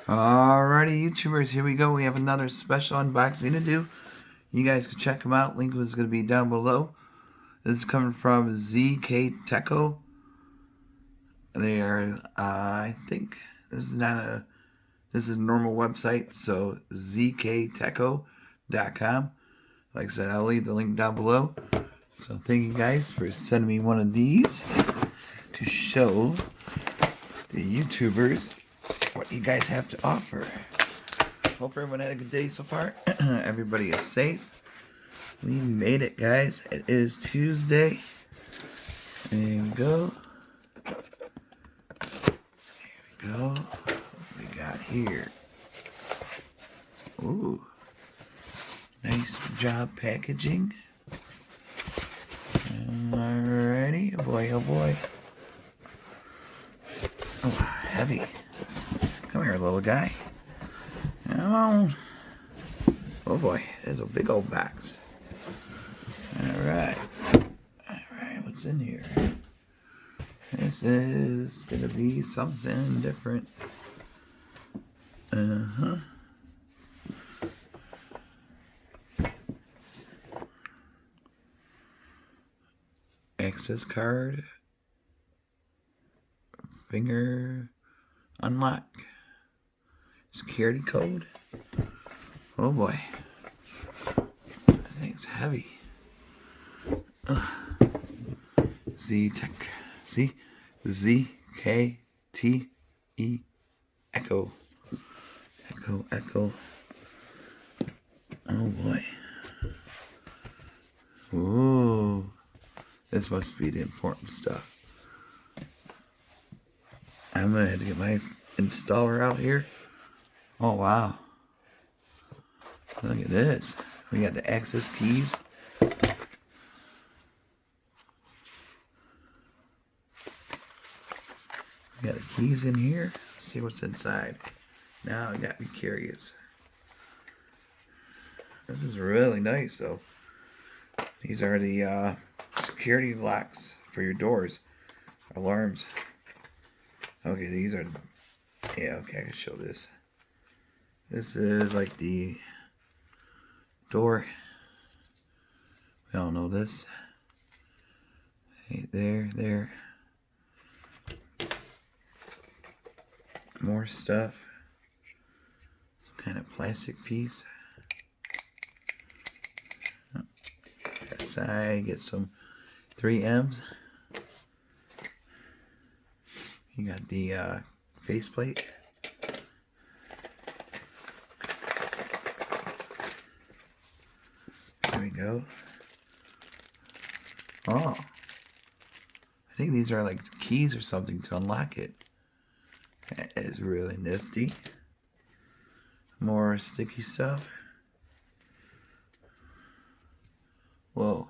Alrighty, YouTubers, here we go. We have another special unboxing to do. You guys can check them out. Link is going to be down below. This is coming from ZKTeco. They are, I think, this is a normal website, so ZKTeco.com. Like I said, I'll leave the link down below. So thank you guys for sending me one of these to show the YouTubers what you guys have to offer. Hope everyone had a good day so far. Everybody is safe. We made it, guys. It is Tuesday. There we go. There we go. What we got here? Ooh. Nice job packaging. Alrighty. Oh boy, oh boy. Oh, heavy. Come here, little guy. Come on. Oh boy, there's a big old box. Alright. Alright, what's in here? This is gonna be something different. Access card. Finger unlock. Security code. Oh boy. This thing's heavy. Z-Tech. See? Z-K-T-E Echo. Echo. Oh boy. Ooh. This must be the important stuff. I'm gonna have to get my installer out here. Oh wow. Look at this. We got the access keys. We got the keys in here. Let's see what's inside. Now I got me curious. This is really nice though. These are the security locks for your doors. Alarms. Okay, these are, yeah, okay, I can show this. This is like the door. We all know this. Hey, there. More stuff. Some kind of plastic piece. That side, get some 3Ms. You got the faceplate. There we go. Oh. I think these are like keys or something to unlock it. That is really nifty. More sticky stuff. Whoa.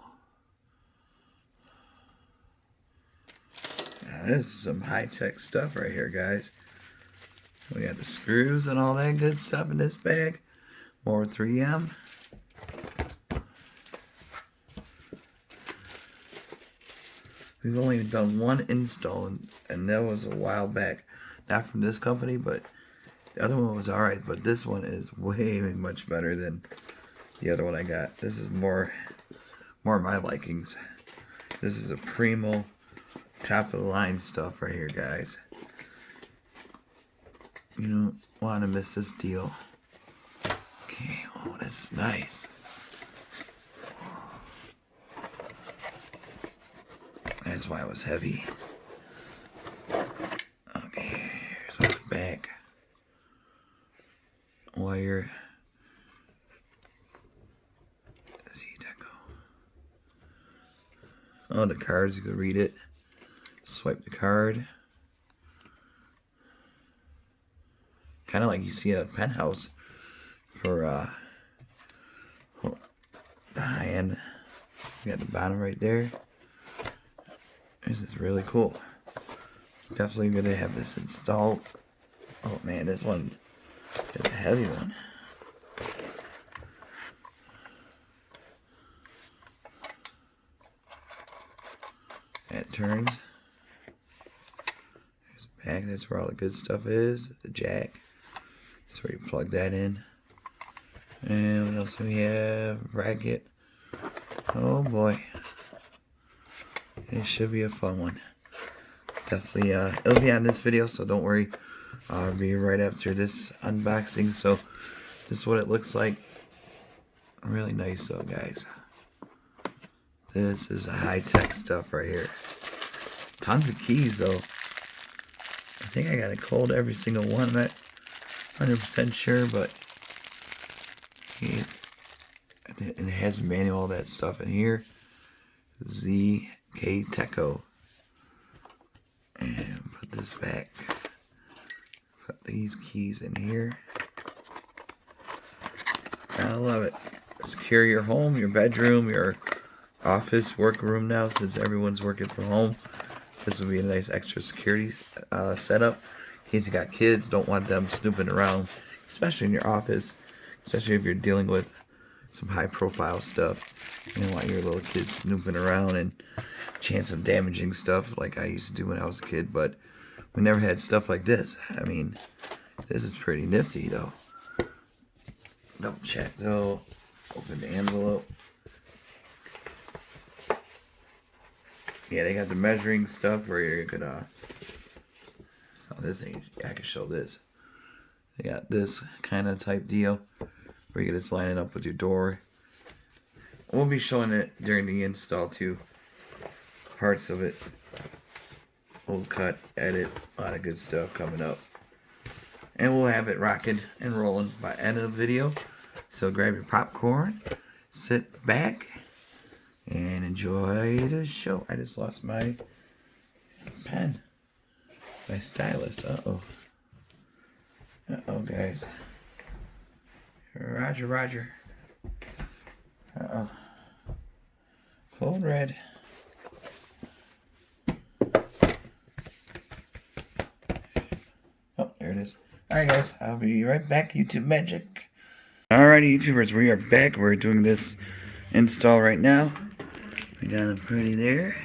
This is some high-tech stuff right here, guys. We got the screws and all that good stuff in this bag. More 3M. We've only done one install, and that was a while back. Not from this company, but the other one was alright. But this one is way much better than the other one I got. This is more my likings. This is a primo, top of the line stuff right here, guys. You don't want to miss this deal. Okay, oh, this is nice. That's why it was heavy. Okay, here's what's back. Wire. ZKTeco. Oh, the cards, you can read it. Swipe the card. Kind of like you see at a penthouse for the high end. You got the bottom right there. This is really cool. Definitely going to have this installed. Oh man, this one is a heavy one. It turns. There's a bag, that's where all the good stuff is. The jack. That's where you plug that in. And what else do we have? Bracket. Oh boy. It should be a fun one. Definitely, it'll be on this video, so don't worry. I'll be right after this unboxing. So, this is what it looks like. Really nice though, guys. This is high-tech stuff right here. Tons of keys though. I think I got a code every single one. I'm not 100% sure, but it has a manual, all that stuff in here. ZKTeco. And put this back. Put these keys in here. I love it. Secure your home, your bedroom, your office, workroom now, since everyone's working from home. This would be a nice extra security setup in case you got kids, don't want them snooping around, especially in your office, especially if you're dealing with some high profile stuff. You don't want your little kids snooping around and chance of damaging stuff like I used to do when I was a kid, but we never had stuff like this. I mean, this is pretty nifty though. Double check though. Open the envelope. Yeah, they got the measuring stuff where you could so this thing, I can show this. They got this kind of type deal where you can just line it up with your door. We'll be showing it during the install too. Parts of it. We'll cut, edit, a lot of good stuff coming up. And we'll have it rocking and rolling by end of the video. So grab your popcorn, sit back, and enjoy the show. I just lost my pen. My stylus. Uh-oh. Uh-oh, guys. Roger, roger. Uh-oh. Code red. Oh, there it is. Alright, guys. I'll be right back. YouTube magic. Alrighty, YouTubers. We are back. We're doing this install right now. We got it pretty there.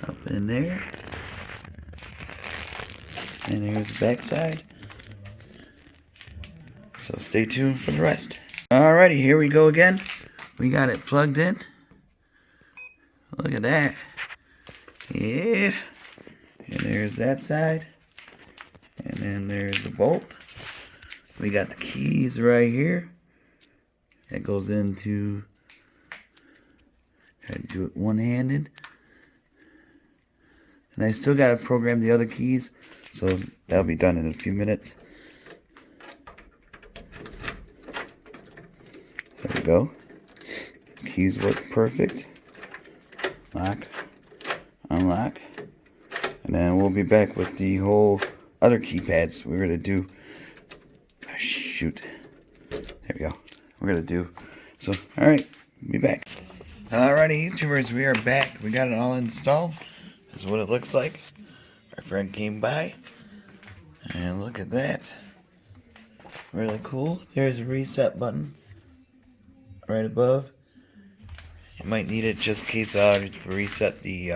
Up in there. And here's the back side. So stay tuned for the rest. Alrighty, here we go again. We got it plugged in. Look at that. Yeah. And there's that side. And then there's the bolt. We got the keys right here. That goes into... I do it one-handed. And I still got to program the other keys. So that'll be done in a few minutes. There we go. Keys work perfect. Lock. Unlock. And then we'll be back with the whole other keypads we're going to do. Oh, shoot. There we go. We're going to do. So, alright. Be back. Alrighty, YouTubers. We are back. We got it all installed. This is what it looks like. Our friend came by. And look at that. Really cool. There's a reset button. Right above. You might need it just in case to reset the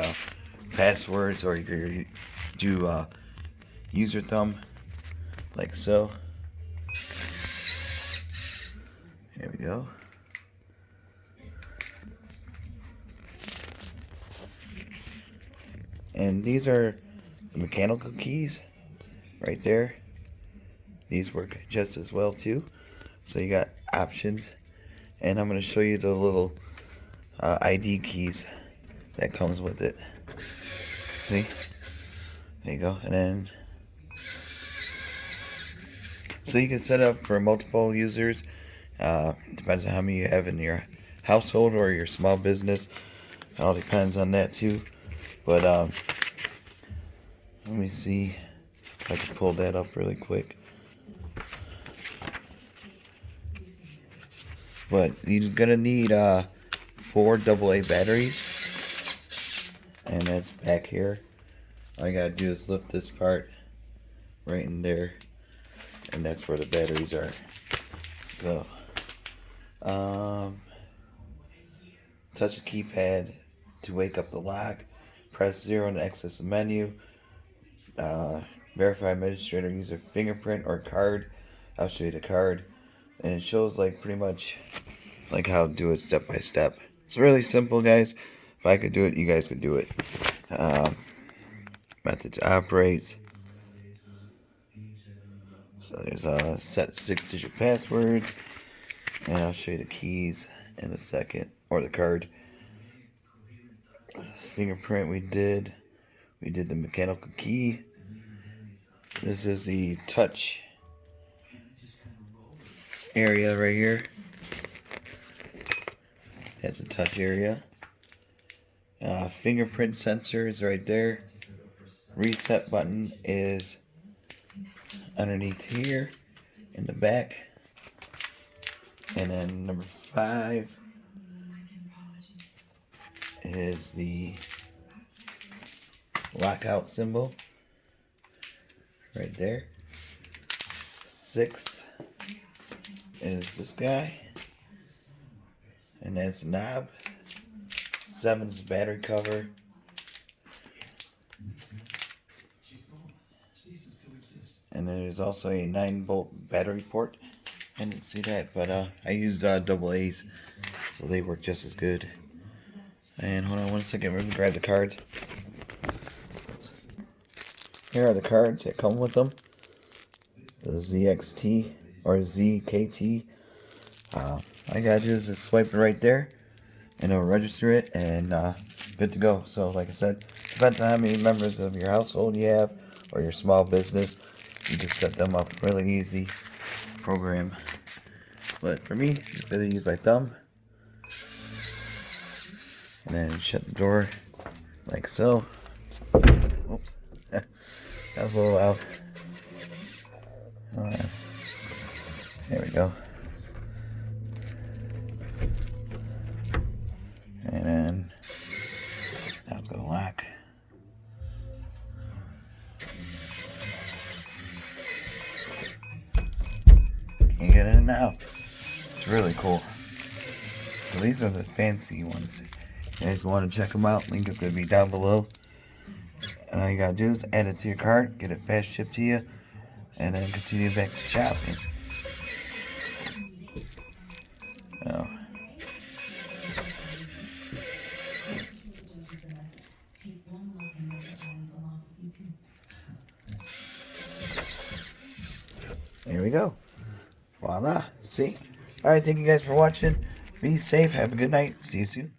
passwords, or you could do user thumb like so. Here we go. And these are the mechanical keys right there. These work just as well too. So you got options. And I'm going to show you the little ID keys that comes with it. See? There you go. And then, so you can set up for multiple users. Depends on how many you have in your household or your small business. It all depends on that too. But let me see if I can pull that up really quick. But you're gonna need 4 AA batteries, and that's back here. All you gotta do is lift this part right in there, and that's where the batteries are. So, touch the keypad to wake up the lock. Press 0 to access the menu. Verify administrator, use a fingerprint or card I'll show you the card, and it shows like pretty much like how to do it step by step. It's really simple, guys. If I could do it, you guys could do it. Method to operate. So there's a set 6-digit passwords, and I'll show you the keys in a second, or the card. Fingerprint we did the mechanical key. This is the touch area right here. That's a touch area. Fingerprint sensor is right there. Reset button is underneath here in the back. And then number 5 is the lockout symbol right there. 6 is this guy, and that's the knob. 7 is the battery cover. And there's also a 9-volt battery port. I didn't see that, but I used double A's, so they work just as good. And hold on one second, we're gonna grab the cards. Here are the cards that come with them. The ZXT or ZKT. All you gotta do is just swipe it right there, and it'll register it, and good to go. So, like I said, depending on how many members of your household you have or your small business, you can set them up really easy. Program. But for me, just gonna use my thumb, and then shut the door like so. Oops. That was a little loud. There we go. And then now it's gonna lock. You get in and out. It's really cool. So these are the fancy ones. If you guys want to check them out, link is going to be down below. And all you got to do is add it to your cart, get it fast shipped to you, and then continue back to shopping. Oh. There we go. Voila. See? Alright, thank you guys for watching. Be safe. Have a good night. See you soon.